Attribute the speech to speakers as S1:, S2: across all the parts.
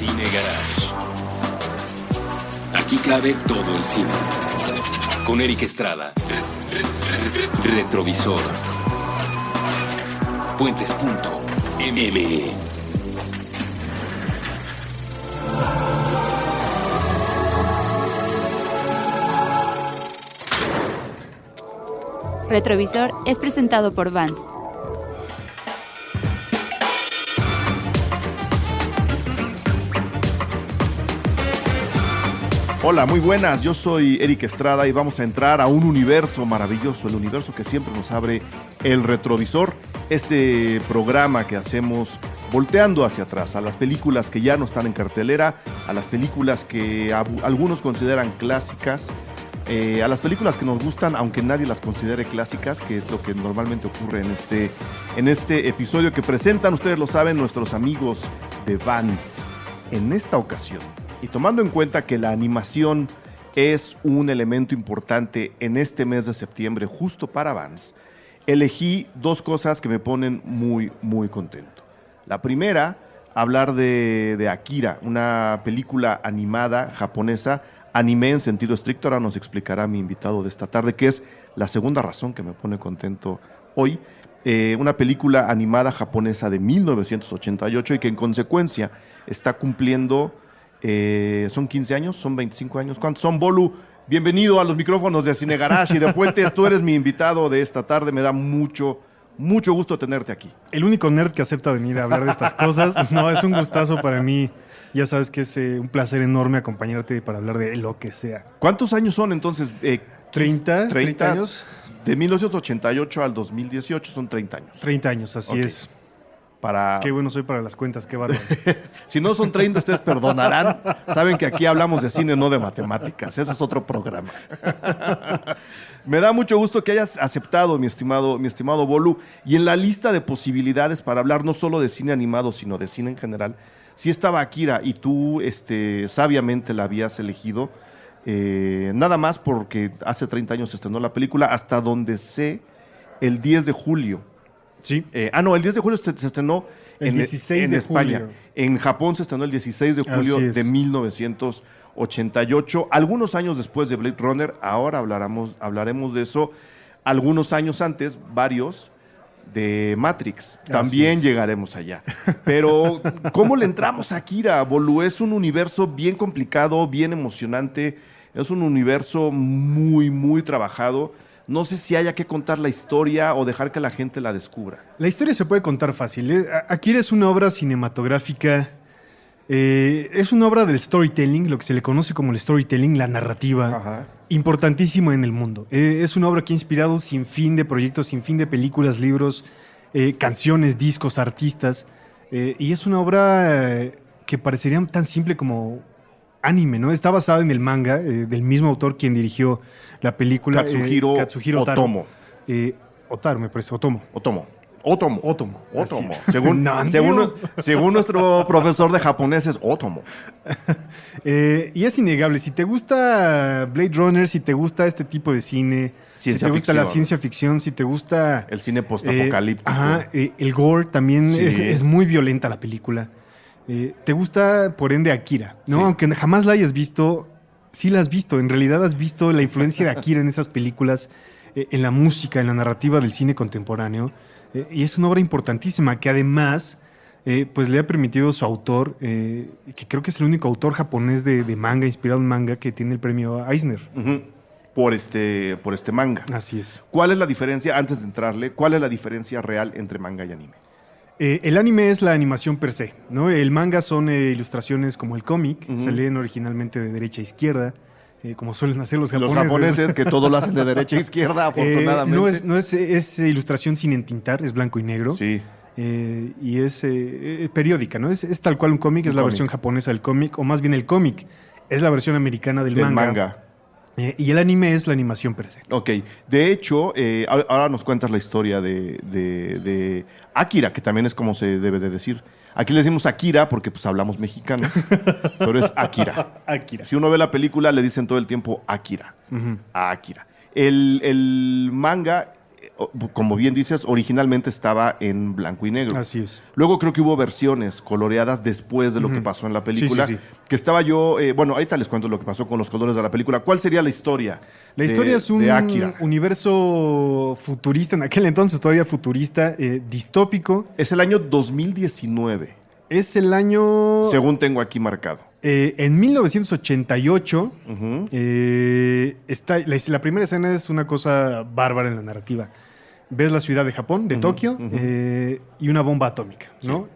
S1: Cine Garage. Aquí cabe todo el cine. Con Eric Estrada. Retrovisor. Puentes.me.
S2: Retrovisor es presentado por Vans.
S3: Hola, muy buenas, yo soy Eric Estrada y vamos a entrar a un universo maravilloso, el universo que siempre nos abre el retrovisor, este programa que hacemos volteando hacia atrás, a las películas que ya no están en cartelera, a las películas que algunos consideran clásicas, a las películas que nos gustan, aunque nadie las considere clásicas, que es lo que normalmente ocurre en este episodio que presentan, ustedes lo saben, nuestros amigos de Vans. En esta ocasión, y tomando en cuenta que la animación es un elemento importante en este mes de septiembre, justo para Vans, elegí dos cosas que me ponen muy, muy contento. La primera, hablar de Akira, una película animada japonesa, anime en sentido estricto. Ahora nos explicará mi invitado de esta tarde, que es la segunda razón que me pone contento hoy. Una película animada japonesa de 1988 y que en consecuencia está cumpliendo, son 15 años, son 25 años. ¿Cuántos son, Bolu? Bienvenido a los micrófonos de Cine Garage y de Puentes. Tú eres mi invitado de esta tarde, me da mucho gusto tenerte aquí.
S4: El único nerd que acepta venir a hablar de estas cosas. No, es un gustazo para mí. Ya sabes que es un placer enorme acompañarte para hablar de lo que sea.
S3: ¿Cuántos años son entonces?
S4: 30 años.
S3: De 1988 al 2018 son 30 años.
S4: 30 años, así
S3: Okay.
S4: es. Qué bueno soy para las cuentas, qué bárbaro.
S3: Si no son 30, ustedes perdonarán. Saben que aquí hablamos de cine, no de matemáticas. Ese es otro programa. Me da mucho gusto que hayas aceptado, mi estimado Bolu. Y en la lista de posibilidades para hablar no solo de cine animado, sino de cine en general, sí estaba Akira y tú sabiamente la habías elegido. Nada más porque hace 30 años se estrenó la película, hasta donde sé, el 10 de julio.
S4: Sí.
S3: El 10 de julio se estrenó
S4: el 16 de
S3: España.
S4: julio.
S3: En Japón se estrenó el 16 de julio de 1988. Algunos años después de Blade Runner, ahora hablaremos de eso. Algunos años antes, varios, de Matrix. También llegaremos allá. Pero, ¿cómo le entramos a Akira, Bolu? Es un universo bien complicado, bien emocionante. Es un universo muy, muy trabajado. No sé si haya que contar la historia o dejar que la gente la descubra.
S4: La historia se puede contar fácil. Akira es una obra cinematográfica. Es una obra del storytelling, lo que se le conoce como el storytelling, la narrativa.
S3: Ajá.
S4: Importantísimo en el mundo. Es una obra que ha inspirado sin fin de proyectos, sin fin de películas, libros, canciones, discos, artistas. Y es una obra que parecería tan simple como anime, ¿no? Está basada en el manga del mismo autor quien dirigió la película.
S3: Katsuhiro Otomo.
S4: Otaru, me parece. Otomo.
S3: Según nuestro profesor de japonés es Otomo.
S4: Y es innegable. Si te gusta Blade Runner, si te gusta este tipo de cine, si te gusta la ciencia ficción, si te gusta
S3: el cine postapocalíptico,
S4: el gore también,
S3: sí.
S4: es muy violenta la película. Te gusta, por ende, Akira, ¿no?
S3: Sí.
S4: Aunque jamás la hayas visto, sí la has visto. En realidad has visto la influencia de Akira en esas películas, en la música, en la narrativa del cine contemporáneo. Y es una obra importantísima que además pues le ha permitido a su autor, que creo que es el único autor japonés de manga, inspirado en manga, que tiene el premio Eisner.
S3: Uh-huh. Por este manga.
S4: Así es.
S3: ¿Cuál es la diferencia, antes de entrarle, cuál es la diferencia real entre manga y anime?
S4: El anime es la animación per se, ¿no? El manga son ilustraciones como el cómic, se leen originalmente de derecha a izquierda, como suelen hacer los japoneses.
S3: Los japoneses, que todo lo hacen de derecha a izquierda, afortunadamente.
S4: No es ilustración sin entintar, es blanco y negro.
S3: Sí.
S4: Y es periódica, ¿no? Es tal cual un cómic, es la versión japonesa del cómic, o más bien el cómic es la versión americana del manga. Y el anime es la animación per se.
S3: Ok. De hecho, ahora nos cuentas la historia de Akira, que también es como se debe de decir. Aquí le decimos Akira porque pues hablamos mexicano, pero es Akira.
S4: Akira.
S3: Si uno ve la película, le dicen todo el tiempo Akira.
S4: Uh-huh.
S3: Akira. El manga como bien dices, originalmente estaba en blanco y negro.
S4: Así es.
S3: Luego creo que hubo versiones coloreadas después de lo que pasó en la película.
S4: Sí.
S3: Que estaba yo, bueno, ahorita les cuento lo que pasó con los colores de la película. ¿Cuál sería la historia?
S4: La historia es un
S3: de Akira?
S4: universo futurista, en aquel entonces todavía futurista, distópico.
S3: Es el año 2019.
S4: Es el año...
S3: Según tengo aquí marcado.
S4: En 1988,
S3: Ujú.
S4: está, la primera escena es una cosa bárbara en la narrativa. Ves la ciudad de Japón, de Tokio, y una bomba atómica, ¿no?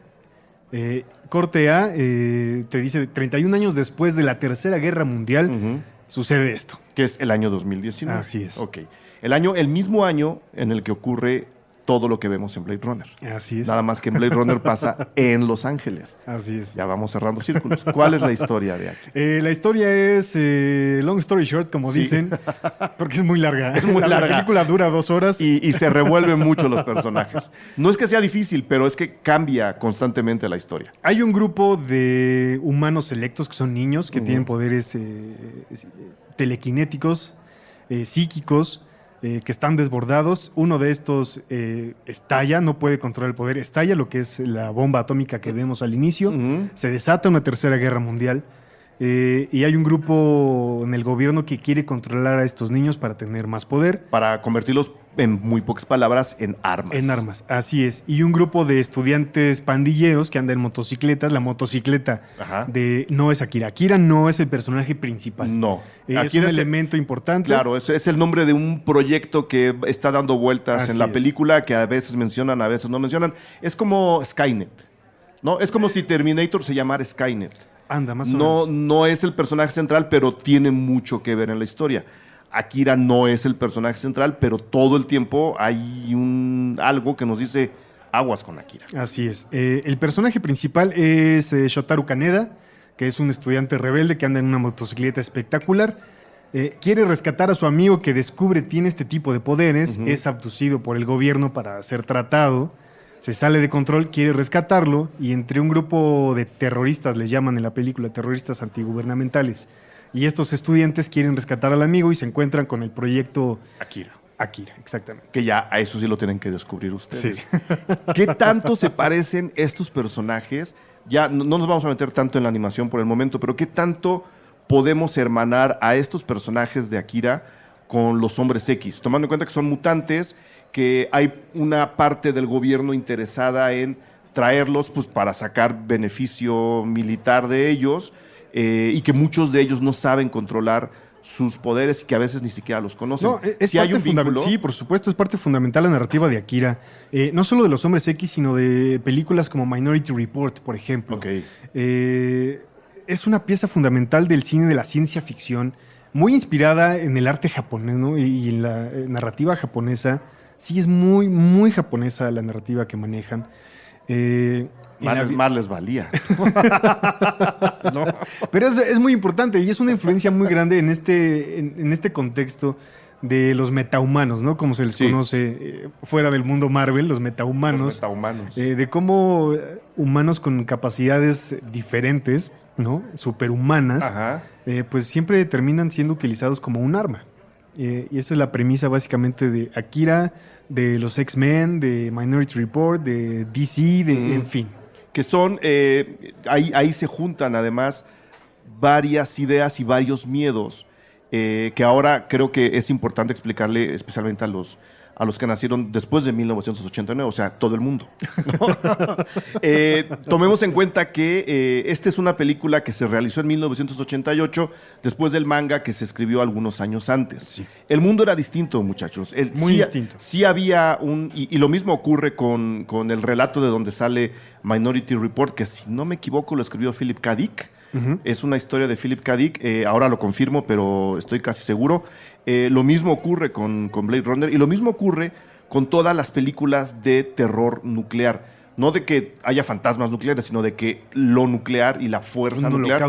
S4: Corte A, te dice, 31 años después de la Tercera Guerra Mundial, sucede esto.
S3: Que es el año 2019.
S4: Así es.
S3: Ok. El mismo año en el que ocurre todo lo que vemos en Blade Runner.
S4: Así es.
S3: Nada más que en Blade Runner pasa en Los Ángeles.
S4: Así es.
S3: Ya vamos cerrando círculos. ¿Cuál es la historia de aquí?
S4: La historia es long story short, como
S3: Sí.
S4: dicen, porque es muy larga.
S3: Es muy
S4: La
S3: larga.
S4: película dura 2 horas.
S3: Y se revuelven mucho los personajes. No es que sea difícil, pero es que cambia constantemente la historia.
S4: Hay un grupo de humanos selectos que son niños que tienen poderes telequinéticos, psíquicos, que están desbordados. Uno de estos estalla, no puede controlar el poder, estalla lo que es la bomba atómica que vemos al inicio. Se desata una tercera guerra mundial. Y hay un grupo en el gobierno que quiere controlar a estos niños para tener más poder.
S3: Para convertirlos, en muy pocas palabras, en armas.
S4: En armas, así es. Y un grupo de estudiantes pandilleros que andan en motocicletas. La motocicleta no es Akira. Akira no es el personaje principal.
S3: No.
S4: Es
S3: Akira
S4: un
S3: es
S4: elemento importante.
S3: Claro, es el nombre de un proyecto que está dando vueltas
S4: Así
S3: en la
S4: es.
S3: película, que a veces mencionan, a veces no mencionan. Es como Skynet, ¿no? Es como si Terminator se llamara Skynet.
S4: Anda, más o menos.
S3: No es el personaje central, pero tiene mucho que ver en la historia. Akira no es el personaje central, pero todo el tiempo hay algo que nos dice aguas con Akira.
S4: Así es. El personaje principal es Shotaro Kaneda, que es un estudiante rebelde que anda en una motocicleta espectacular. Quiere rescatar a su amigo que descubre tiene este tipo de poderes. Es abducido por el gobierno para ser tratado. Se sale de control, quiere rescatarlo y entre un grupo de terroristas, les llaman en la película, terroristas antigubernamentales, y estos estudiantes quieren rescatar al amigo y se encuentran con el proyecto Akira, exactamente.
S3: Que ya a eso sí lo tienen que descubrir ustedes.
S4: Sí.
S3: ¿Qué tanto se parecen estos personajes? Ya no nos vamos a meter tanto en la animación por el momento, pero ¿qué tanto podemos hermanar a estos personajes de Akira con los hombres X? Tomando en cuenta que son mutantes, que hay una parte del gobierno interesada en traerlos pues, para sacar beneficio militar de ellos y que muchos de ellos no saben controlar sus poderes y que a veces ni siquiera los conocen.
S4: No, es
S3: si hay
S4: parte
S3: un vínculo,
S4: sí, por supuesto, es parte fundamental de la narrativa de Akira. No solo de los hombres X, sino de películas como Minority Report, por ejemplo.
S3: Okay.
S4: Es una pieza fundamental del cine de la ciencia ficción, muy inspirada en el arte japonés, ¿no? Y en la narrativa japonesa. Sí, es muy, muy japonesa la narrativa que manejan.
S3: Más les valía.
S4: ¿No? Pero es muy importante y es una influencia muy grande en este contexto de los metahumanos, ¿no? Como se les conoce fuera del mundo Marvel, los metahumanos.
S3: Los metahumanos.
S4: De cómo humanos con capacidades diferentes, ¿no? Superhumanas, pues siempre terminan siendo utilizados como un arma. Y esa es la premisa básicamente de Akira, de los X-Men, de Minority Report, de DC, en fin.
S3: Que son, ahí se juntan además varias ideas y varios miedos que ahora creo que es importante explicarle especialmente a los que nacieron después de 1989, o sea, todo el mundo, ¿no? Tomemos en cuenta que esta es una película que se realizó en 1988 después del manga que se escribió algunos años antes. Sí. El mundo era distinto, muchachos.
S4: Muy distinto.
S3: Sí había y lo mismo ocurre con el relato de donde sale Minority Report, que si no me equivoco lo escribió Philip K. Dick. Es una historia de Philip K. Dick, ahora lo confirmo, pero estoy casi seguro. Lo mismo ocurre con Blade Runner y lo mismo ocurre con todas las películas de terror nuclear. No de que haya fantasmas nucleares, sino de que lo nuclear y la fuerza nuclear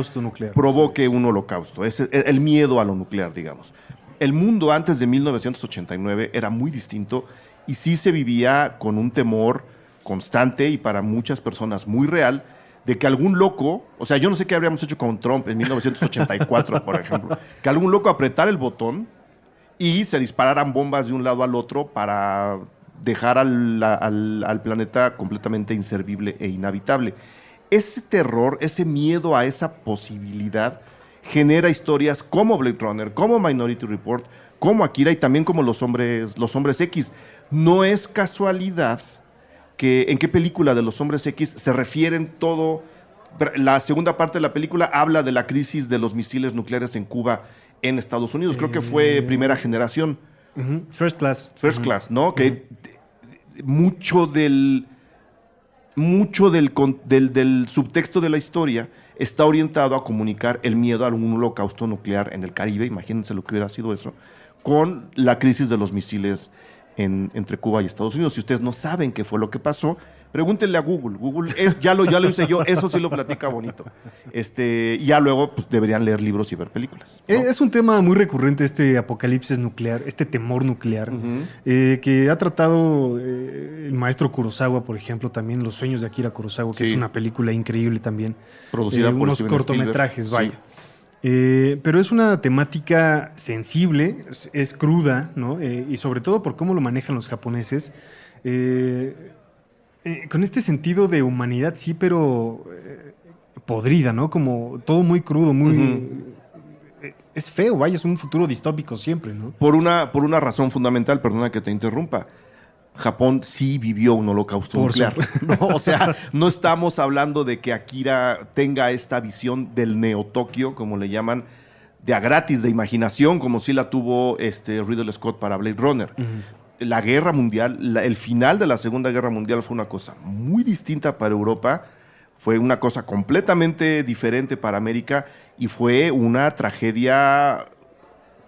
S3: provoque un holocausto. Es el miedo a lo nuclear, digamos. El mundo antes de 1989 era muy distinto y sí se vivía con un temor constante y para muchas personas muy real de que algún loco, o sea, yo no sé qué habríamos hecho con Trump en 1984, por ejemplo, que algún loco apretara el botón y se dispararan bombas de un lado al otro para dejar al planeta completamente inservible e inhabitable. Ese terror, ese miedo a esa posibilidad genera historias como Blade Runner, como Minority Report, como Akira y también como los hombres X. No es casualidad que en qué película de los hombres X se refieren todo. La segunda parte de la película habla de la crisis de los misiles nucleares en Cuba, en Estados Unidos. Creo que fue Primera Generación.
S4: First Class.
S3: First Class, ¿no? Que mucho del subtexto de la historia está orientado a comunicar el miedo a un holocausto nuclear en el Caribe, imagínense lo que hubiera sido eso, con la crisis de los misiles entre Cuba y Estados Unidos. Si ustedes no saben qué fue lo que pasó, pregúntenle a Google. Google ya lo hice yo, eso sí lo platica bonito. Ya luego pues, deberían leer libros y ver películas, ¿no?
S4: Es un tema muy recurrente este apocalipsis nuclear, este temor nuclear, que ha tratado el maestro Kurosawa, por ejemplo, también Los sueños de Akira Kurosawa, que es una película increíble también.
S3: Producida por
S4: unos
S3: Steven
S4: cortometrajes,
S3: Spielberg.
S4: vaya. Pero es una temática sensible, es cruda, ¿no? Y sobre todo por cómo lo manejan los japoneses. Con este sentido de humanidad, sí, pero podrida, ¿no? Como todo muy crudo, muy... Es feo, vaya, es un futuro distópico siempre, ¿no?
S3: Por una razón fundamental, perdona que te interrumpa. Japón sí vivió un holocausto nuclear, ¿no? O sea, no estamos hablando de que Akira tenga esta visión del Neo-Tokio, como le llaman, de a gratis, de imaginación, como sí la tuvo Ridley Scott para Blade Runner. La guerra mundial, el final de la Segunda Guerra Mundial fue una cosa muy distinta para Europa, fue una cosa completamente diferente para América y fue una tragedia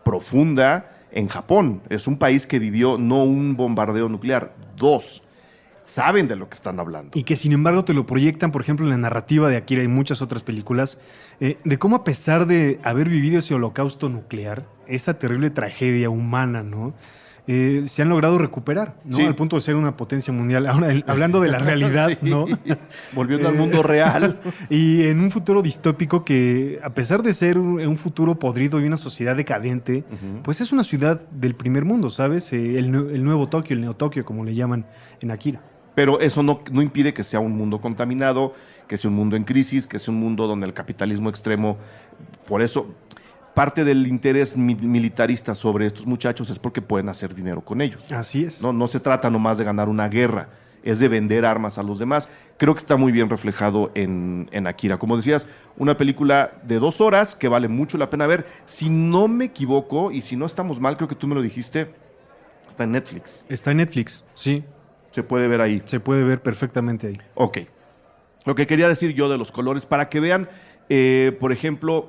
S3: profunda en Japón. Es un país que vivió no un bombardeo nuclear, 2. Saben de lo que están hablando.
S4: Y que sin embargo te lo proyectan, por ejemplo, en la narrativa de Akira y muchas otras películas, de cómo a pesar de haber vivido ese holocausto nuclear, esa terrible tragedia humana, ¿no? Se han logrado recuperar, ¿no?
S3: Sí.
S4: Al punto de ser una potencia mundial. Ahora, hablando de la realidad,
S3: Sí.
S4: ¿no?
S3: Volviendo al mundo real.
S4: Y en un futuro distópico que, a pesar de ser un futuro podrido y una sociedad decadente, pues es una ciudad del primer mundo, ¿sabes? El nuevo Tokio, el Neo-Tokio, como le llaman en Akira.
S3: Pero eso no impide que sea un mundo contaminado, que sea un mundo en crisis, que sea un mundo donde el capitalismo extremo... Por eso, parte del interés militarista sobre estos muchachos es porque pueden hacer dinero con ellos.
S4: Así es.
S3: No se trata nomás de ganar una guerra, es de vender armas a los demás. Creo que está muy bien reflejado en Akira. Como decías, una película de 2 horas que vale mucho la pena ver. Si no me equivoco, y si no estamos mal, creo que tú me lo dijiste, está en Netflix.
S4: Está en Netflix, sí.
S3: Se puede ver ahí.
S4: Se puede ver perfectamente ahí.
S3: Ok. Lo que quería decir yo de los colores, para que vean, por ejemplo,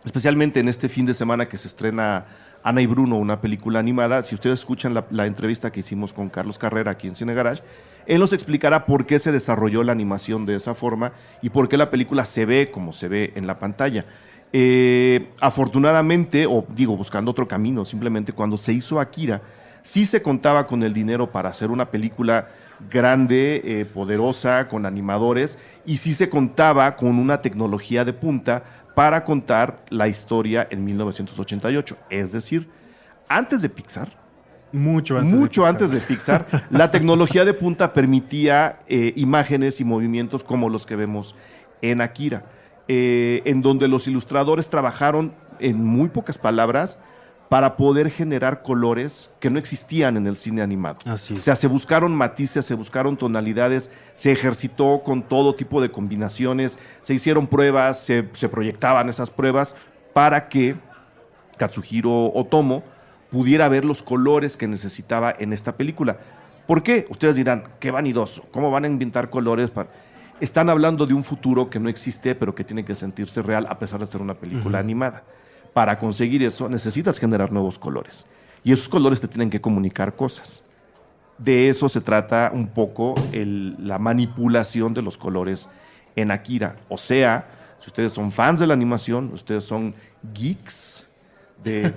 S3: especialmente en este fin de semana que se estrena Ana y Bruno, una película animada, si ustedes escuchan la entrevista que hicimos con Carlos Carrera aquí en Cine Garage, él nos explicará por qué se desarrolló la animación de esa forma y por qué la película se ve como se ve en la pantalla. Afortunadamente, o digo, buscando otro camino, simplemente cuando se hizo Akira, sí se contaba con el dinero para hacer una película grande, poderosa, con animadores, y sí se contaba con una tecnología de punta para contar la historia en 1988. Es decir, antes de Pixar,
S4: Mucho
S3: antes de Pixar, la tecnología de punta permitía imágenes y movimientos como los que vemos en Akira, en donde los ilustradores trabajaron en muy pocas palabras para poder generar colores que no existían en el cine animado.
S4: Así es.
S3: O sea, se buscaron matices, se buscaron tonalidades, se ejercitó con todo tipo de combinaciones, se hicieron pruebas, se proyectaban esas pruebas para que Katsuhiro Otomo pudiera ver los colores que necesitaba en esta película. ¿Por qué? Ustedes dirán, qué vanidoso, ¿cómo van a inventar colores para...? Están hablando de un futuro que no existe, pero que tiene que sentirse real a pesar de ser una película animada. Para conseguir eso necesitas generar nuevos colores. Y esos colores te tienen que comunicar cosas. De eso se trata un poco la manipulación de los colores en Akira. O sea, si ustedes son fans de la animación, ustedes son geeks,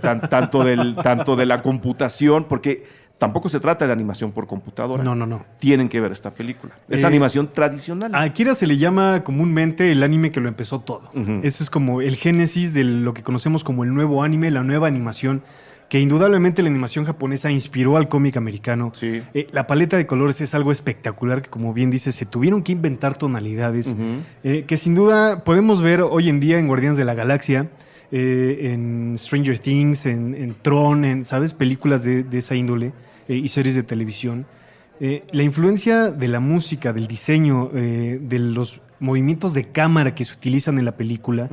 S3: tanto de la computación, porque tampoco se trata de animación por computadora.
S4: No.
S3: Tienen que ver esta película. Es animación tradicional.
S4: A Akira se le llama comúnmente el anime que lo empezó todo.
S3: Ujú.
S4: Ese es como el génesis de lo que conocemos como el nuevo anime, la nueva animación que indudablemente la animación japonesa inspiró al cómic americano.
S3: Sí.
S4: La paleta de colores es algo espectacular que, como bien dice, se tuvieron que inventar tonalidades que sin duda podemos ver hoy en día en Guardianes de la Galaxia, en Stranger Things, en Tron, ¿sabes? Películas de esa índole y series de televisión. La influencia de la música, del diseño, de los movimientos de cámara que se utilizan en la película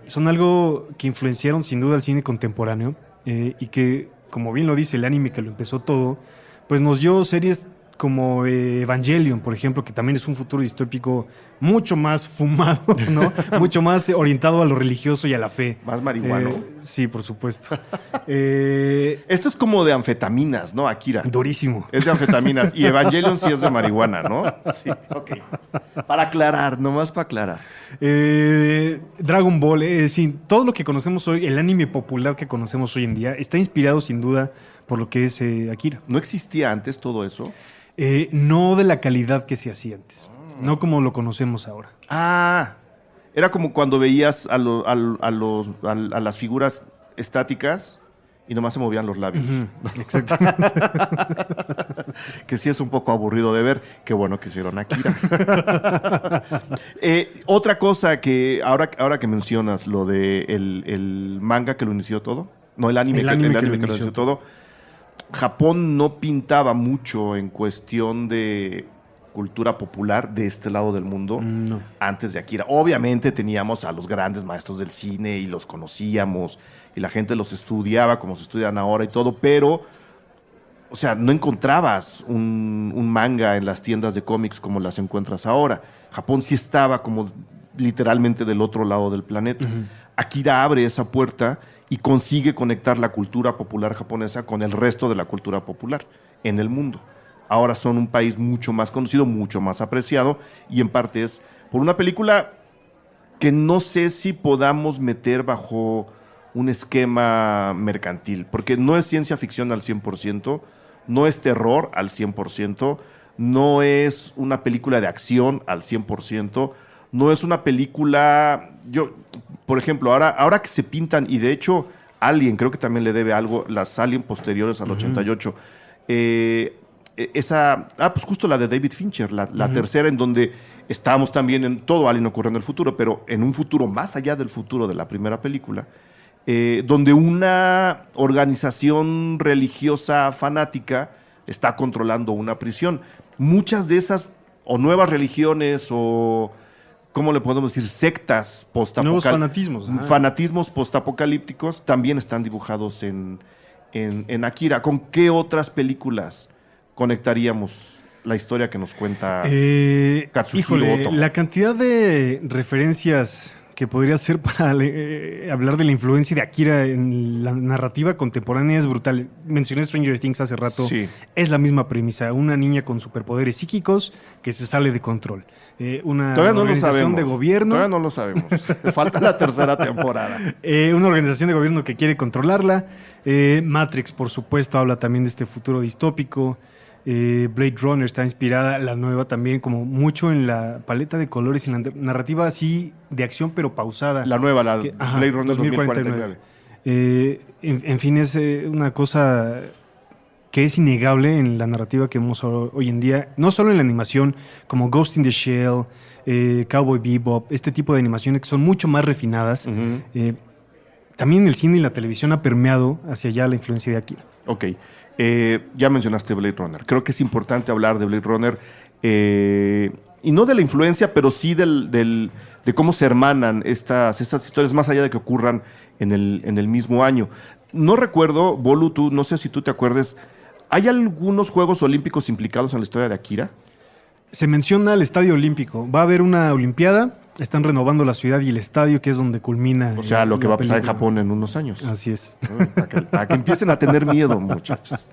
S4: son algo que influenciaron sin duda al cine contemporáneo. Y que, como bien lo dice el anime que lo empezó todo, pues nos dio series como Evangelion, por ejemplo, que también es un futuro distópico mucho más fumado, ¿no? Mucho más orientado a lo religioso y a la fe.
S3: Más marihuano.
S4: Sí, por supuesto.
S3: Esto es como de anfetaminas, ¿no, Akira?
S4: Durísimo.
S3: Es de anfetaminas. Y Evangelion sí es de marihuana, ¿no? Sí, ok. Para aclarar, nomás para aclarar.
S4: Dragon Ball, en fin, todo lo que conocemos hoy, el anime popular que conocemos hoy en día, está inspirado sin duda por lo que es Akira.
S3: ¿No existía antes todo eso?
S4: No de la calidad que se hacía antes. No como lo conocemos ahora.
S3: Ah, era como cuando veías a las figuras estáticas y nomás se movían los labios.
S4: Exacto.
S3: Que sí es un poco aburrido de ver. Qué bueno que hicieron Akira. Otra cosa que ahora que mencionas lo de el manga que lo inició todo. No, el anime que lo inició todo. Japón no pintaba mucho en cuestión de cultura popular de este lado del mundo antes de Akira. Obviamente teníamos a los grandes maestros del cine y los conocíamos y la gente los estudiaba como se estudian ahora y todo, pero, o sea, no encontrabas un manga en las tiendas de cómics como las encuentras ahora. Japón sí estaba como literalmente del otro lado del planeta. Akira abre esa puerta y consigue conectar la cultura popular japonesa con el resto de la cultura popular en el mundo. Ahora son un país mucho más conocido, mucho más apreciado, y en parte es por una película que no sé si podamos meter bajo un esquema mercantil, porque no es ciencia ficción al 100%, no es terror al 100%, no es una película de acción al 100%, no es una película... Por ejemplo, ahora que se pintan, y de hecho Alien, creo que también le debe algo, las Alien posteriores al 88, pues justo la de David Fincher, la tercera, en donde estábamos también en todo Alien ocurre en el futuro, pero en un futuro más allá del futuro de la primera película, donde una organización religiosa fanática está controlando una prisión. Muchas de esas, o nuevas religiones, o... ¿cómo le podemos decir? Sectas
S4: nuevos fanatismos.
S3: Fanatismos postapocalípticos también están dibujados en Akira. ¿Con qué otras películas conectaríamos la historia que nos cuenta Katsuhiro Otomo?
S4: La cantidad de referencias que podría ser para hablar de la influencia de Akira en la narrativa contemporánea es brutal. Mencioné Stranger Things hace rato.
S3: Sí.
S4: Es la misma premisa. Una niña con superpoderes psíquicos que se sale de control. Una organización de gobierno.
S3: Todavía no lo sabemos. Falta la tercera temporada.
S4: Una organización de gobierno que quiere controlarla. Matrix, por supuesto, habla también de este futuro distópico. Blade Runner está inspirada, la nueva también, como mucho en la paleta de colores y la narrativa así de acción, pero pausada.
S3: La nueva, Blade Runner 2049.
S4: En fin, es una cosa que es innegable en la narrativa que vemos hoy en día, no solo en la animación, como Ghost in the Shell, Cowboy Bebop, este tipo de animaciones que son mucho más refinadas. También el cine y la televisión ha permeado hacia allá la influencia de Akira.
S3: Ok. Ya mencionaste Blade Runner. Creo que es importante hablar de Blade Runner y no de la influencia, pero sí de cómo se hermanan estas historias más allá de que ocurran en el mismo año. No recuerdo, Bolu, no sé si tú te acuerdes, ¿hay algunos Juegos Olímpicos implicados en la historia de Akira?
S4: Se menciona el Estadio Olímpico. Va a haber una Olimpiada. Están renovando la ciudad y el estadio, que es donde culmina.
S3: O sea, lo que va a pasar en Japón en unos años.
S4: Así es.
S3: Para que empiecen a tener miedo, muchachos.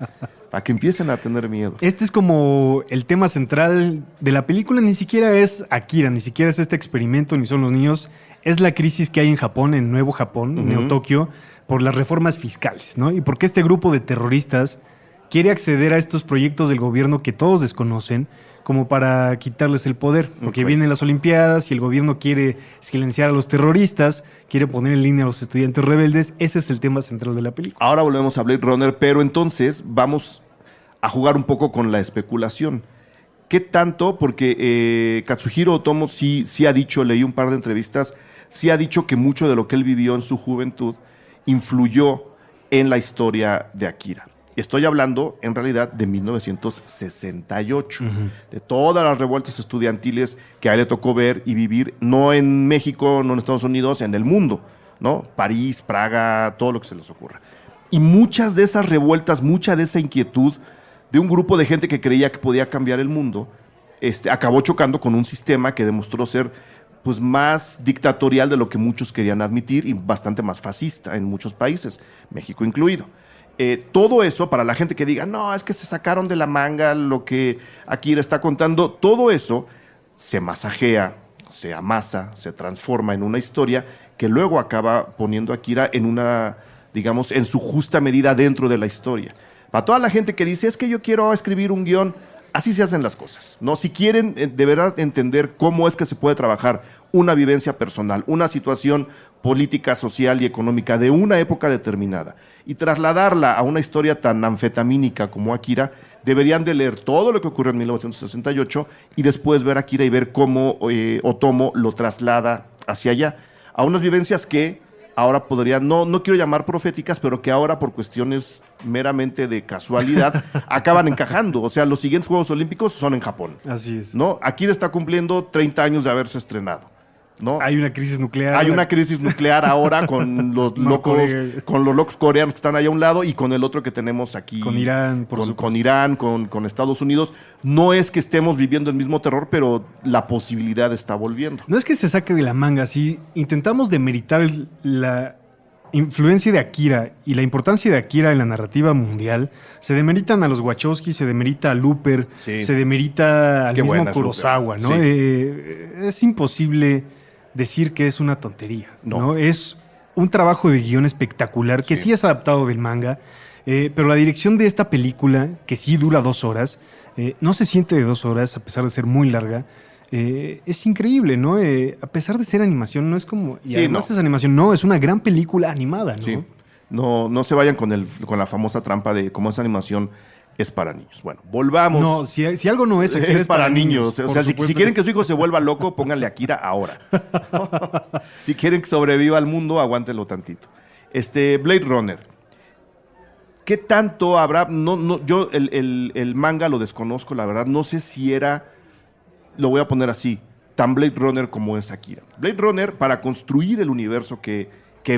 S3: Para que empiecen a tener miedo.
S4: Este es como el tema central de la película. Ni siquiera es Akira, ni siquiera es este experimento, ni son los niños. Es la crisis que hay en Japón, en Nuevo Japón, Neo Tokio, por las reformas fiscales, ¿no? Y porque este grupo de terroristas quiere acceder a estos proyectos del gobierno que todos desconocen como para quitarles el poder, porque vienen las Olimpiadas y el gobierno quiere silenciar a los terroristas, quiere poner en línea a los estudiantes rebeldes. Ese es el tema central de la película.
S3: Ahora volvemos a Blade Runner, pero entonces vamos a jugar un poco con la especulación. ¿Qué tanto? Porque Katsuhiro Otomo sí ha dicho, leí un par de entrevistas, sí ha dicho que mucho de lo que él vivió en su juventud influyó en la historia de Akira. Estoy hablando, en realidad, de 1968, de todas las revueltas estudiantiles que a él le tocó ver y vivir, no en México, no en Estados Unidos, en el mundo, ¿no? París, Praga, todo lo que se les ocurra. Y muchas de esas revueltas, mucha de esa inquietud de un grupo de gente que creía que podía cambiar el mundo, acabó chocando con un sistema que demostró ser pues, más dictatorial de lo que muchos querían admitir y bastante más fascista en muchos países, México incluido. Todo eso, para la gente que diga, no, es que se sacaron de la manga lo que Akira está contando, todo eso se masajea, se amasa, se transforma en una historia que luego acaba poniendo a Akira en una, digamos, en su justa medida dentro de la historia. Para toda la gente que dice, es que yo quiero escribir un guión, así se hacen las cosas, ¿no? Si quieren de verdad entender cómo es que se puede trabajar una vivencia personal, una situación política, social y económica de una época determinada y trasladarla a una historia tan anfetamínica como Akira, deberían de leer todo lo que ocurrió en 1968 y después ver Akira y ver cómo Otomo lo traslada hacia allá, a unas vivencias que ahora podrían, no quiero llamar proféticas, pero que ahora por cuestiones meramente de casualidad acaban encajando. O sea, los siguientes Juegos Olímpicos son en Japón.
S4: Así es.
S3: ¿No? Akira está cumpliendo 30 años de haberse estrenado. ¿No?
S4: Hay una crisis nuclear.
S3: Hay una crisis nuclear ahora con los locos coreanos que están allá a un lado y con el otro que tenemos aquí.
S4: Con Irán,
S3: con Irán, con Estados Unidos. No es que estemos viviendo el mismo terror, pero la posibilidad está volviendo.
S4: No es que se saque de la manga, sí. Intentamos demeritar la influencia de Akira y la importancia de Akira en la narrativa mundial. Se demeritan a los Wachowski, se demerita a Looper,
S3: sí.
S4: Se demerita al
S3: Qué
S4: mismo Kurosawa, ¿no?
S3: Sí.
S4: Es imposible decir que es una tontería,
S3: No.
S4: ¿no? Es un trabajo de guión espectacular que sí es adaptado del manga, pero la dirección de esta película, que sí dura 2 horas, no se siente de 2 horas a pesar de ser muy larga. Es increíble, ¿no? A pesar de ser animación, no es como... Y además es animación, no, es una gran película animada, ¿no?
S3: Sí. No se vayan con la famosa trampa de cómo es animación, es para niños. Bueno, volvamos.
S4: No, si algo no es, Akira
S3: es para niños. O sea, si
S4: supuesto.
S3: quieren que su hijo se vuelva loco, pónganle Akira ahora. Si quieren que sobreviva al mundo, aguántenlo tantito. Blade Runner. ¿Qué tanto habrá? Yo el manga lo desconozco, la verdad. No sé si era, lo voy a poner así, tan Blade Runner como es Akira. Blade Runner, para construir el universo que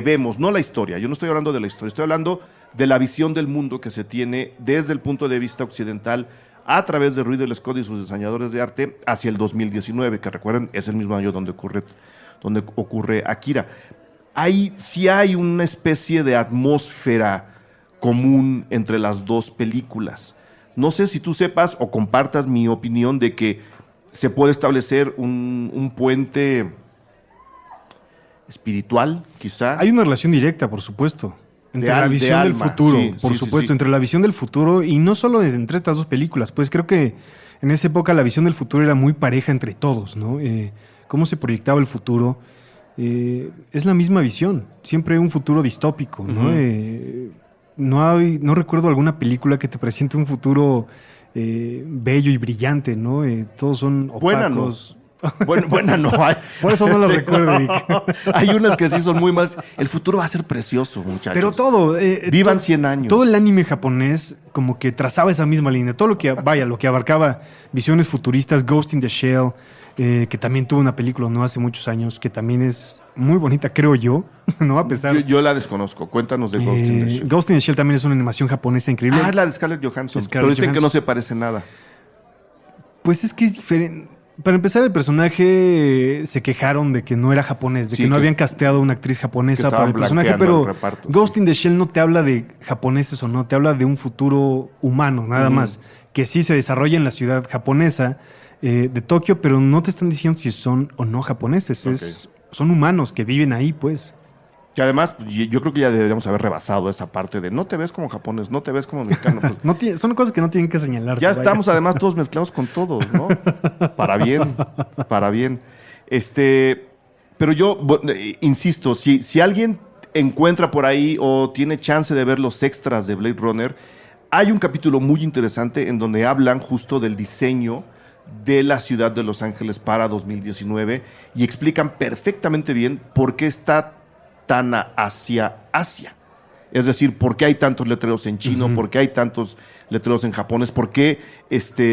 S3: vemos, no la historia. Yo no estoy hablando de la historia, estoy hablando de la visión del mundo que se tiene desde el punto de vista occidental a través de Ridley Scott y sus diseñadores de arte hacia el 2019, que recuerden, es el mismo año donde ocurre Akira. Sí hay una especie de atmósfera común entre las dos películas. No sé si tú sepas o compartas mi opinión de que se puede establecer un puente espiritual, quizá.
S4: Hay una relación directa, por supuesto, entre la visión del
S3: alma.
S4: futuro,
S3: Sí,
S4: por supuesto, entre la visión del futuro y no solo entre estas dos películas, pues creo que en esa época la visión del futuro era muy pareja entre todos, ¿no? Cómo se proyectaba el futuro, es la misma visión, siempre un futuro distópico, ¿no? No recuerdo alguna película que te presente un futuro bello y brillante, ¿no? Todos son opacos.
S3: Buena no. Buena no hay.
S4: Por eso no lo recuerdo, Eric.
S3: Hay unas que sí son muy más. El futuro va a ser precioso, muchachos.
S4: Pero todo.
S3: Vivan 100 años.
S4: Todo el anime japonés como que trazaba esa misma línea. Todo lo que abarcaba visiones futuristas, Ghost in the Shell, que también tuvo una película no hace muchos años, que también es muy bonita, creo yo, ¿no? A pesar...
S3: Yo la desconozco. Cuéntanos de Ghost in the Shell.
S4: Ghost in the Shell también es una animación japonesa increíble.
S3: Ah, la de Scarlett Johansson. Pero dicen que no se parece nada.
S4: Pues es que es diferente. Para empezar, el personaje se quejaron de que no era japonés, de que no habían casteado una actriz japonesa para el personaje, pero reparto, Ghost in the Shell no te habla de japoneses o no, te habla de un futuro humano, nada más, que sí se desarrolla en la ciudad japonesa de Tokio, pero no te están diciendo si son o no japoneses, son humanos que viven ahí, pues.
S3: Que además, pues, yo creo que ya deberíamos haber rebasado esa parte de no te ves como japonés, no te ves como mexicano. Pues,
S4: Son cosas que no tienen que señalarse.
S3: ya
S4: vaya.
S3: estamos además todos mezclados con todos, ¿no? Para bien, para bien. Pero yo insisto, si alguien encuentra por ahí o tiene chance de ver los extras de Blade Runner, hay un capítulo muy interesante en donde hablan justo del diseño de la ciudad de Los Ángeles para 2019 y explican perfectamente bien por qué está tan hacia Asia. Es decir, por qué hay tantos letreros en chino, por qué hay tantos letreros en japonés, por qué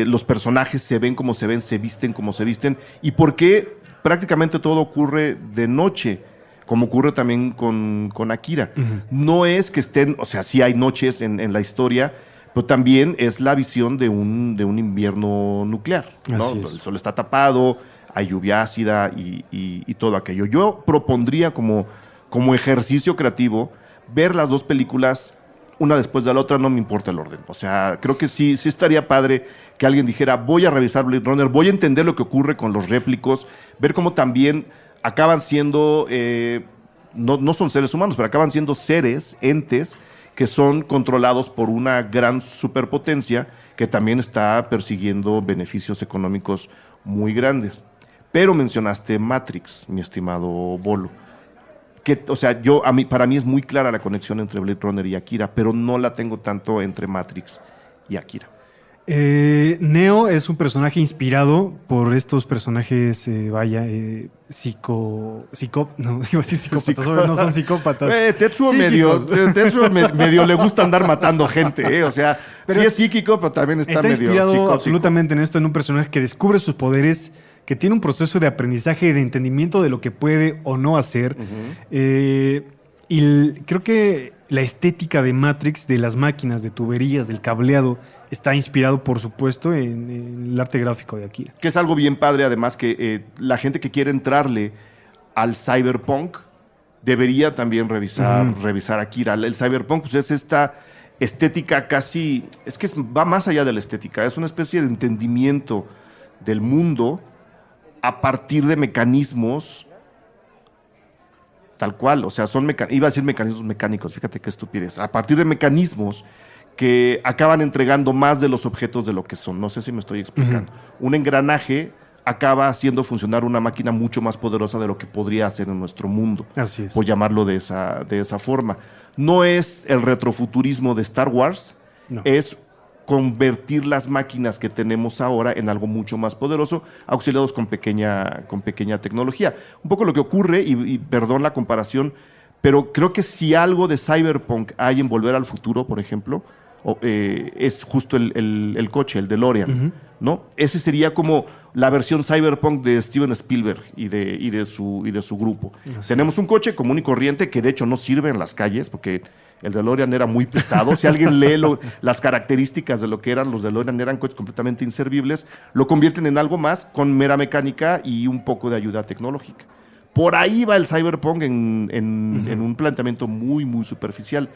S3: los personajes se ven como se ven, se visten como se visten, y por qué prácticamente todo ocurre de noche, como ocurre también con Akira. No es que estén, o sea, sí hay noches en la historia, pero también es la visión de un invierno nuclear, ¿no? El sol está tapado, hay lluvia ácida y todo aquello. Yo propondría como ejercicio creativo ver las dos películas una después de la otra, no me importa el orden. O sea, creo que sí estaría padre que alguien dijera, voy a revisar Blade Runner, voy a entender lo que ocurre con los réplicos, ver cómo también acaban siendo, no son seres humanos, pero acaban siendo seres, entes, que son controlados por una gran superpotencia que también está persiguiendo beneficios económicos muy grandes. Pero mencionaste Matrix, mi estimado Bolo. O sea, para mí es muy clara la conexión entre Blade Runner y Akira, pero no la tengo tanto entre Matrix y Akira.
S4: Neo es un personaje inspirado por estos personajes, no, iba a decir psicópatas, no son psicópatas.
S3: Tetsuo medio le gusta andar matando gente, o sea, pero sí es psíquico, pero también está medio
S4: inspirado
S3: psicótico.
S4: Absolutamente en esto, en un personaje que descubre sus poderes, que tiene un proceso de aprendizaje y de entendimiento de lo que puede o no hacer. Creo que la estética de Matrix, de las máquinas, de tuberías, del cableado, está inspirado, por supuesto, en el arte gráfico de Akira.
S3: Que es algo bien padre, además, que la gente que quiere entrarle al cyberpunk debería también revisar Akira. El cyberpunk pues, es esta estética casi... Es que va más allá de la estética. Es una especie de entendimiento del mundo a partir de mecanismos tal cual. O sea, iba a decir mecanismos mecánicos, fíjate qué estupidez. A partir de mecanismos que acaban entregando más de los objetos de lo que son. No sé si me estoy explicando. Un engranaje acaba haciendo funcionar una máquina mucho más poderosa de lo que podría hacer en nuestro mundo.
S4: Así es.
S3: Por llamarlo de esa forma. No es el retrofuturismo de Star Wars, no. Es convertir las máquinas que tenemos ahora en algo mucho más poderoso, auxiliados con pequeña tecnología. Un poco lo que ocurre, y perdón la comparación, pero creo que si algo de cyberpunk hay en Volver al Futuro, por ejemplo, es justo el coche, el DeLorean, ¿no? Ese sería como la versión cyberpunk de Steven Spielberg y de su grupo. Así. Tenemos un coche común y corriente que de hecho no sirve en las calles porque el DeLorean era muy pesado. Si alguien lee las características de lo que eran los DeLorean, eran coches completamente inservibles, lo convierten en algo más con mera mecánica y un poco de ayuda tecnológica. Por ahí va el cyberpunk en un planteamiento muy, muy superficial.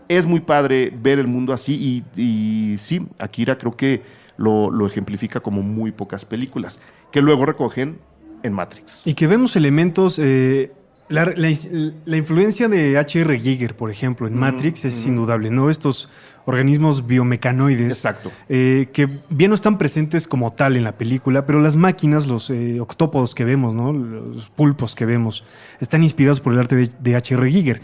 S3: Es muy padre ver el mundo así y sí, Akira creo que lo ejemplifica como muy pocas películas, que luego recogen en Matrix.
S4: Y que vemos elementos... La influencia de H.R. Giger, por ejemplo, en Matrix es indudable, ¿no? Estos organismos biomecanoides.
S3: Exacto.
S4: Que bien no están presentes como tal en la película, pero las máquinas, los octópodos que vemos, ¿no? Los pulpos que vemos, están inspirados por el arte de H.R. Giger.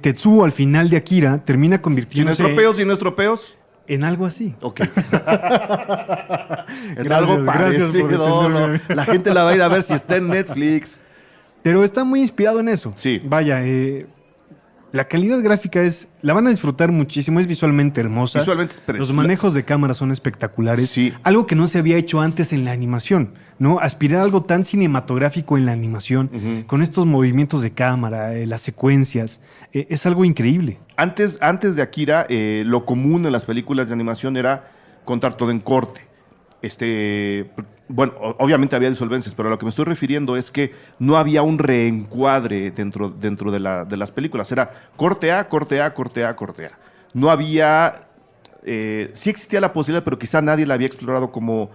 S4: Tetsuo, al final de Akira, termina convirtiéndose...
S3: ¿Sin estropeos?
S4: En algo así.
S3: Ok. En algo parecido. La gente la va a ir a ver si está en Netflix.
S4: Pero está muy inspirado en eso.
S3: Sí.
S4: Vaya, la calidad gráfica la van a disfrutar muchísimo, es visualmente hermosa.
S3: Visualmente es preciosa.
S4: Los manejos de cámara son espectaculares.
S3: Sí.
S4: Algo que no se había hecho antes en la animación, ¿no? Aspirar a algo tan cinematográfico en la animación, con estos movimientos de cámara, las secuencias, es algo increíble.
S3: Antes de Akira, lo común en las películas de animación era contar todo en corte. Bueno, obviamente había disolvencias, pero a lo que me estoy refiriendo es que no había un reencuadre dentro de las películas. Era corte A, corte A, corte A, corte A. No había... sí existía la posibilidad, pero quizá nadie la había explorado como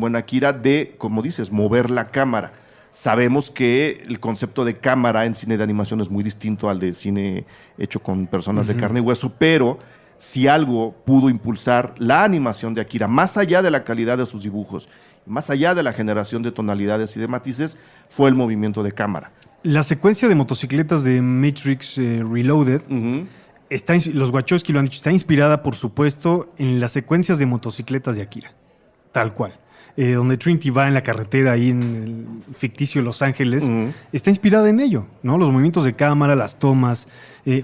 S3: en Akira de, como dices, mover la cámara. Sabemos que el concepto de cámara en cine de animación es muy distinto al de cine hecho con personas de carne y hueso, pero si algo pudo impulsar la animación de Akira, más allá de la calidad de sus dibujos, más allá de la generación de tonalidades y de matices, fue el movimiento de cámara.
S4: La secuencia de motocicletas de Matrix Reloaded, los Wachowski lo han dicho, está inspirada, por supuesto, en las secuencias de motocicletas de Akira, tal cual. Donde Trinity va en la carretera ahí en el ficticio Los Ángeles, está inspirada en ello, ¿no? Los movimientos de cámara, las tomas,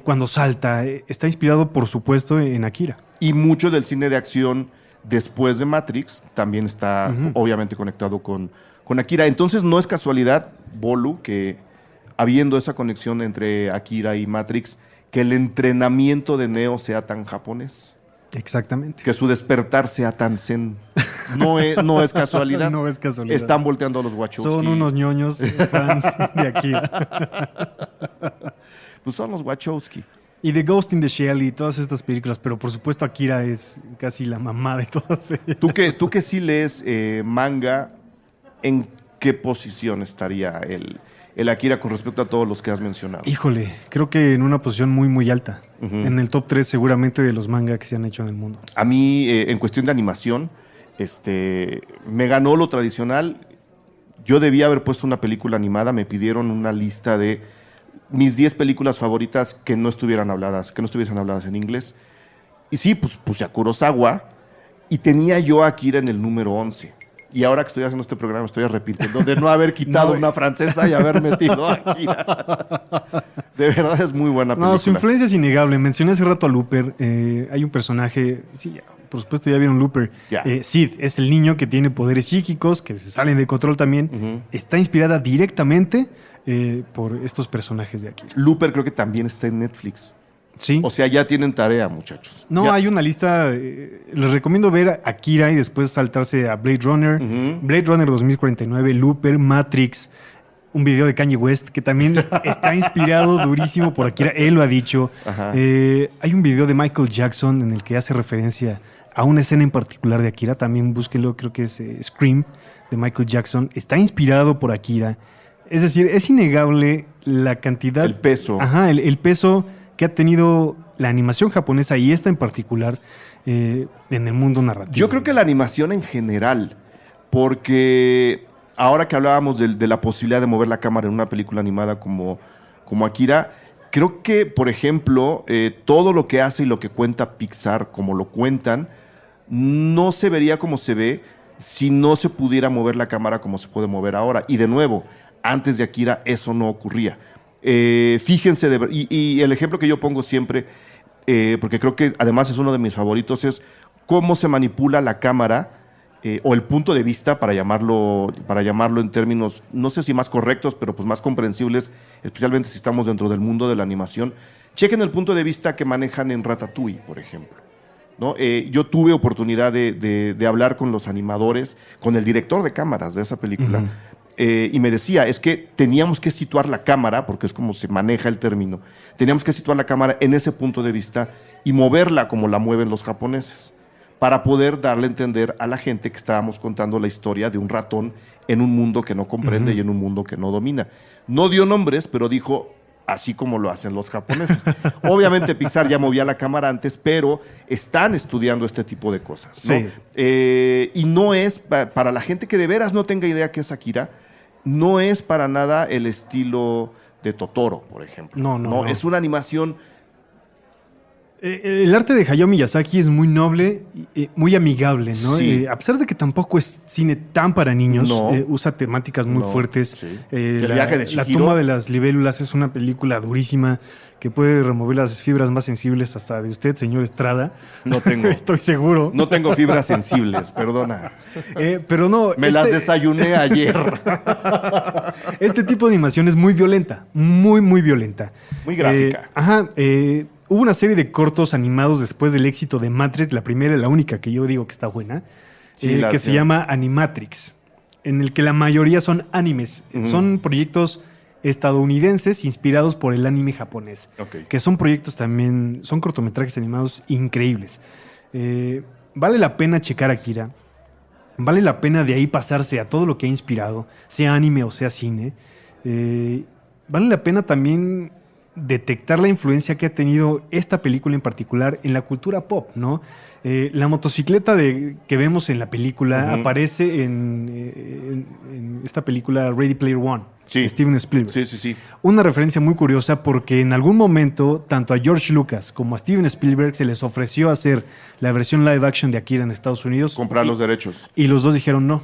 S4: cuando salta, está inspirado, por supuesto, en Akira.
S3: Y mucho del cine de acción después de Matrix también está obviamente conectado con Akira. Entonces no es casualidad, Bolu, que habiendo esa conexión entre Akira y Matrix, que el entrenamiento de Neo sea tan japonés.
S4: Exactamente.
S3: Que su despertar sea tan zen. No es casualidad.
S4: No es casualidad.
S3: Están volteando a los Wachowski.
S4: Son unos ñoños fans de Akira.
S3: Pues son los Wachowski.
S4: Y The Ghost in the Shell y todas estas películas, pero por supuesto Akira es casi la mamá de todas ellas.
S3: Tú que sí lees manga, ¿en qué posición estaría el Akira con respecto a todos los que has mencionado?
S4: Híjole, creo que en una posición muy, muy alta. En el top 3 seguramente de los manga que se han hecho en el mundo.
S3: A mí, en cuestión de animación, me ganó lo tradicional. Yo debía haber puesto una película animada. Me pidieron una lista de mis 10 películas favoritas que no estuviesen habladas en inglés. Y sí, pues puse a Kurosawa y tenía yo a Akira en el número 11. Y ahora que estoy haciendo este programa estoy arrepintiendo de no haber quitado una francesa y haber metido a Akira. De verdad es muy buena película.
S4: No, su influencia es innegable. Mencioné hace rato a Looper. Hay un personaje, sí, por supuesto ya vieron Looper. Sid es el niño que tiene poderes psíquicos, que se salen de control también. Está inspirada directamente por estos personajes de Akira.
S3: Looper creo que también está en Netflix.
S4: Sí.
S3: O sea, ya tienen tarea, muchachos.
S4: No,
S3: ya.
S4: Hay una lista. Les recomiendo ver Akira y después saltarse a Blade Runner, Blade Runner 2049, Looper, Matrix, un video de Kanye West que también está inspirado durísimo por Akira. Él lo ha dicho. Hay un video de Michael Jackson en el que hace referencia a una escena en particular de Akira. También búsquenlo, creo que es Scream de Michael Jackson. Está inspirado por Akira. Es decir, es innegable la cantidad.
S3: El peso.
S4: El peso que ha tenido la animación japonesa y esta en particular en el mundo narrativo.
S3: Yo creo que la animación en general, porque ahora que hablábamos de la posibilidad de mover la cámara en una película animada como Akira, creo que, por ejemplo, todo lo que hace y lo que cuenta Pixar, como lo cuentan, no se vería como se ve si no se pudiera mover la cámara como se puede mover ahora. Y de nuevo, antes de Akira eso no ocurría. Fíjense, y el ejemplo que yo pongo siempre, porque creo que además es uno de mis favoritos, es cómo se manipula la cámara o el punto de vista, para llamarlo en términos, no sé si más correctos, pero pues más comprensibles, especialmente si estamos dentro del mundo de la animación. Chequen el punto de vista que manejan en Ratatouille, por ejemplo, ¿no? Yo tuve oportunidad de hablar con los animadores, con el director de cámaras de esa película, y me decía, es que teníamos que situar la cámara, porque es como se maneja el término, teníamos que situar la cámara en ese punto de vista y moverla como la mueven los japoneses, para poder darle a entender a la gente que estábamos contando la historia de un ratón en un mundo que no comprende y en un mundo que no domina. No dio nombres, pero dijo, así como lo hacen los japoneses. Obviamente Pixar ya movía la cámara antes, pero están estudiando este tipo de cosas, ¿no?
S4: Sí.
S3: Y no es, para la gente que de veras no tenga idea qué es Akira, no es para nada el estilo de Totoro, por ejemplo. No. Es una animación.
S4: El arte de Hayao Miyazaki es muy noble, muy amigable, ¿no?
S3: Sí.
S4: A pesar de que tampoco es cine tan para niños, usa temáticas muy fuertes.
S3: Sí. El viaje de Chihiro.
S4: La tumba de las libélulas es una película durísima que puede remover las fibras más sensibles hasta de usted, señor Estrada.
S3: No tengo.
S4: Estoy seguro.
S3: No tengo fibras sensibles, perdona.
S4: Pero no.
S3: Me las desayuné ayer.
S4: Este tipo de animación es muy violenta, muy, muy violenta.
S3: Muy gráfica.
S4: Hubo una serie de cortos animados después del éxito de Matrix, la primera y la única que yo digo que está buena, que se llama Animatrix, en el que la mayoría son animes. Son proyectos estadounidenses inspirados por el anime japonés, que son proyectos también, son cortometrajes animados increíbles. Vale la pena checar Akira. vale la pena de ahí pasarse a todo lo que ha inspirado, sea anime o sea cine. Vale la pena también detectar la influencia que ha tenido esta película en particular en la cultura pop, ¿no? La motocicleta que vemos en la película aparece en esta película Ready Player One, de Steven Spielberg.
S3: Sí.
S4: Una referencia muy curiosa porque en algún momento tanto a George Lucas como a Steven Spielberg se les ofreció hacer la versión live action de Akira en Estados Unidos.
S3: Comprar los derechos.
S4: Y los dos dijeron no.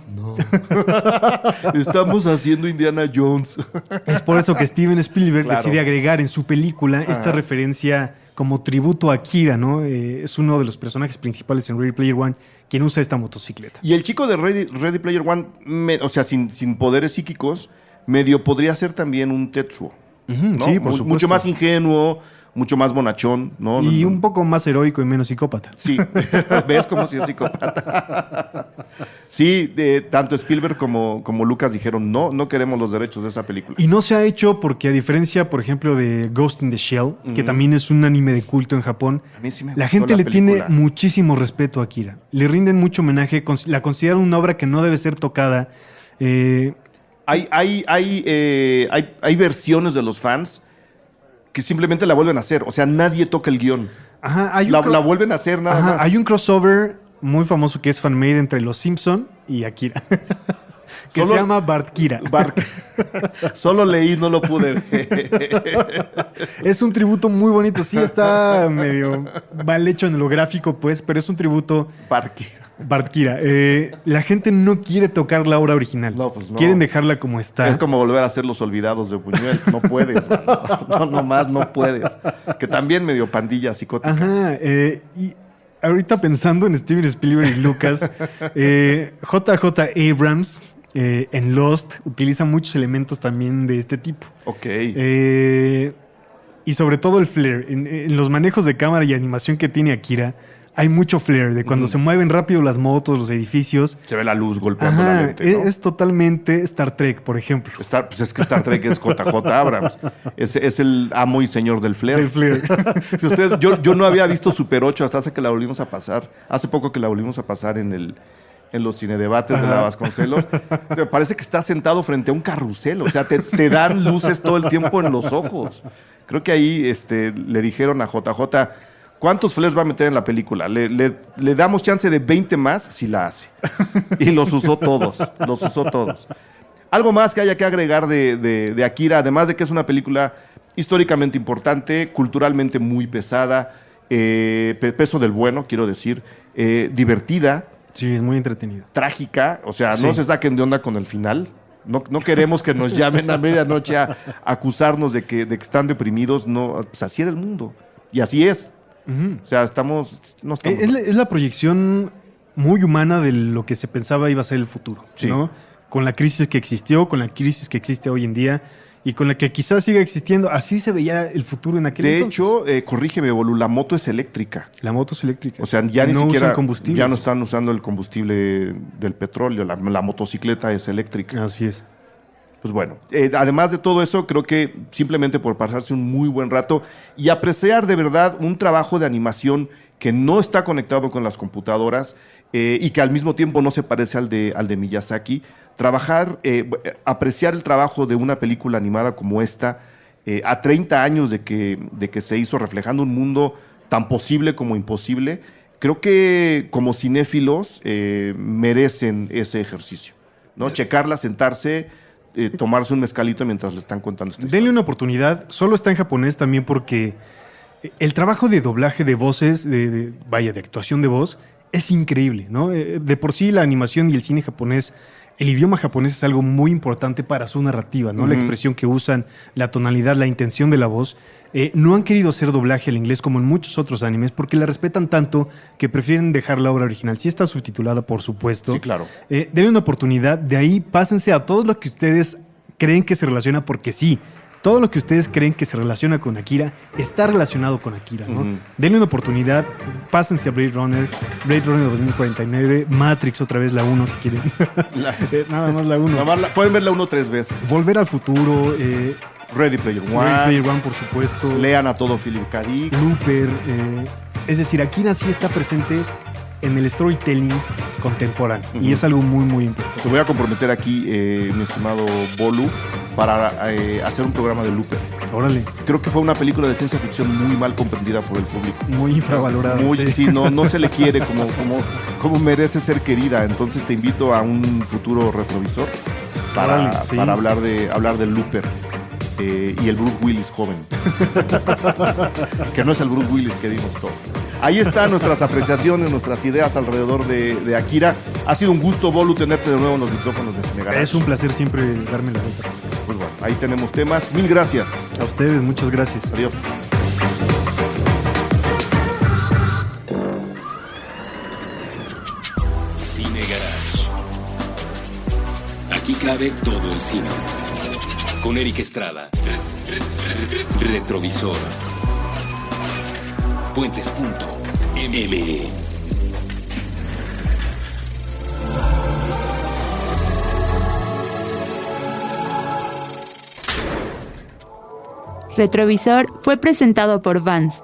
S3: Estamos haciendo Indiana Jones.
S4: Es por eso que Steven Spielberg decide agregar en su película esta referencia como tributo a Akira, ¿no? Es uno de los personajes principales en Ready Player One quien usa esta motocicleta.
S3: Y el chico de Ready Player One, o sea, sin poderes psíquicos, medio podría ser también un Tetsuo, ¿no?
S4: Sí, por supuesto.
S3: Mucho más ingenuo, mucho más bonachón, ¿no?
S4: Y un poco más heroico y menos psicópata.
S3: Sí, ¿ves cómo si es psicópata? Sí, tanto Spielberg como Lucas dijeron, no queremos los derechos de esa película.
S4: Y no se ha hecho porque a diferencia, por ejemplo, de Ghost in the Shell, que también es un anime de culto en Japón,
S3: A mí sí me
S4: la
S3: gustó
S4: gente le
S3: película.
S4: tiene muchísimo respeto a Akira. Le rinden mucho homenaje, la consideran una obra que no debe ser tocada.
S3: Hay versiones de los fans que simplemente la vuelven a hacer. O sea, nadie toca el guión.
S4: Ajá,
S3: La vuelven a hacer nada más.
S4: Hay un crossover muy famoso que es fan-made entre Los Simpson y Akira. Que se llama Bartkira.
S3: Solo leí, no lo pude ver.
S4: Es un tributo muy bonito. Sí, está medio mal hecho en lo gráfico, pues, pero es un tributo Bartkira. La gente no quiere tocar la obra original.
S3: No, pues no.
S4: Quieren dejarla como está.
S3: Es como volver a hacer Los Olvidados de Buñuel. No puedes, no puedes. Que también medio pandilla psicótica.
S4: Ajá. Y ahorita pensando en Steven Spielberg y Lucas, J.J. Abrams en Lost utiliza muchos elementos también de este tipo.
S3: Ok.
S4: Y sobre todo el flair. En los manejos de cámara y animación que tiene Akira, hay mucho flair de cuando se mueven rápido las motos, los edificios.
S3: Se ve la luz golpeando la lente, ¿no?
S4: Es totalmente Star Trek, por ejemplo.
S3: Pues es que Star Trek es J.J. Abrams. Es el amo y señor del flair.
S4: Del flair.
S3: Si usted, yo no había visto Super 8 hasta hace que la volvimos a pasar. Hace poco que la volvimos a pasar en los cinedebates de la Vasconcelos. Me parece que está sentado frente a un carrusel. O sea, te dan luces todo el tiempo en los ojos. Creo que ahí le dijeron a JJ, ¿cuántos flares va a meter en la película? Le damos chance de 20 más si la hace. Y los usó todos. Algo más que haya que agregar de Akira, además de que es una película históricamente importante, culturalmente muy pesada, peso del bueno, quiero decir, divertida.
S4: Sí, es muy entretenida.
S3: Trágica, o sea, no se saquen de onda con el final. No queremos que nos llamen a medianoche a acusarnos de que están deprimidos. No, pues así era el mundo. Y así es. O sea, no estamos...
S4: Es la proyección muy humana de lo que se pensaba iba a ser el futuro, ¿no? Con la crisis que existió, con la crisis que existe hoy en día y con la que quizás siga existiendo. Así se veía el futuro en aquel entonces.
S3: De hecho, corrígeme, Bolu, la moto es eléctrica.
S4: La moto es eléctrica.
S3: O sea, ya ni siquiera...
S4: combustibles.
S3: Ya no están usando el combustible del petróleo. La motocicleta es eléctrica.
S4: Así es.
S3: Pues bueno, además de todo eso, creo que simplemente por pasarse un muy buen rato y apreciar de verdad un trabajo de animación que no está conectado con las computadoras y que al mismo tiempo no se parece al de Miyazaki, apreciar el trabajo de una película animada como esta, a 30 años de que se hizo, reflejando un mundo tan posible como imposible, creo que como cinéfilos merecen ese ejercicio, ¿no? Checarla, sentarse, tomarse un mezcalito mientras le están contando esta historia.
S4: Denle una oportunidad. Solo está en japonés también porque el trabajo de doblaje de voces, de actuación de voz, es increíble, ¿no? De por sí la animación y el cine japonés, el idioma japonés es algo muy importante para su narrativa, ¿no? La expresión que usan, la tonalidad, la intención de la voz. No han querido hacer doblaje al inglés como en muchos otros animes porque la respetan tanto que prefieren dejar la obra original. Sí está subtitulada, por supuesto.
S3: Sí, claro.
S4: Denle una oportunidad. De ahí pásense a todo lo que ustedes creen que se relaciona, porque sí, todo lo que ustedes creen que se relaciona con Akira está relacionado con Akira, ¿no? Denle una oportunidad. Pásense a Blade Runner 2049, Matrix otra vez la 1 si quieren. Nada más la 1.
S3: Pueden ver la 1 3 veces.
S4: Volver al futuro.
S3: Ready Player One.
S4: Ready Player One, por supuesto.
S3: Lean a todo Philip K. Dick.
S4: Looper. Es decir, Akira sí está presente en el storytelling contemporáneo. Y es algo muy, muy importante.
S3: Te voy a comprometer aquí, mi estimado Bolu, para hacer un programa de Looper.
S4: Órale.
S3: Creo que fue una película de ciencia ficción muy mal comprendida por el público.
S4: Muy infravalorada.
S3: Sí, no se le quiere como merece ser querida. Entonces te invito a un futuro retrovisor para hablar del Looper. Y el Bruce Willis joven. Que no es el Bruce Willis que vimos todos. Ahí están nuestras apreciaciones, nuestras ideas alrededor de Akira. Ha sido un gusto, Bolu, tenerte de nuevo en los micrófonos de Cine Garage.
S4: Es un placer siempre darme la vuelta.
S3: Pues bueno, ahí tenemos temas. Mil gracias.
S4: A ustedes, muchas gracias.
S3: Adiós.
S1: Cine Garage. Aquí cabe todo el cine. Con Eric Estrada. Retrovisor. Puentes.me.
S2: Retrovisor fue presentado por Vans.